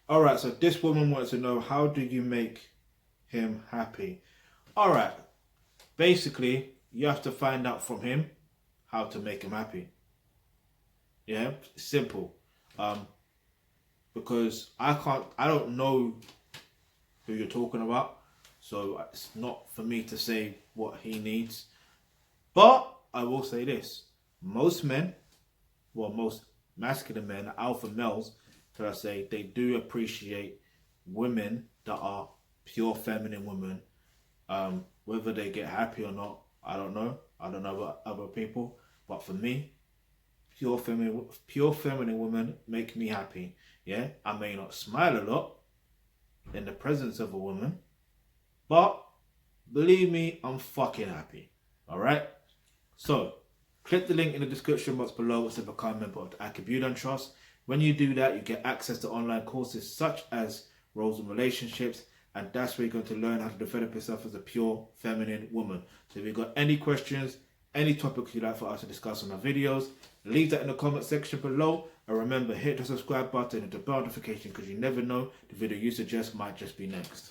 All right, so this woman wants to know, how do you make him happy? All right, basically, you have to find out from him how to make him happy. Yeah, simple. Um, because I don't know who you're talking about, so it's not for me to say what he needs. But I will say this: most men, well, most masculine men, alpha males, should I say, they do appreciate women that are pure feminine women. Whether they get happy or not, I don't know. I don't know about other people, but for me, pure feminine women make me happy. Yeah, I may not smile a lot in the presence of a woman, but believe me, I'm fucking happy. All right. So, click the link in the description box below to become a member of the Thealkebulantrust. When you do that, you get access to online courses such as roles and relationships, and that's where you're going to learn how to develop yourself as a pure feminine woman. So if you've got any questions, any topics you'd like for us to discuss on our videos, leave that in the comment section below. And remember, hit the subscribe button and the bell notification, because you never know, the video you suggest might just be next.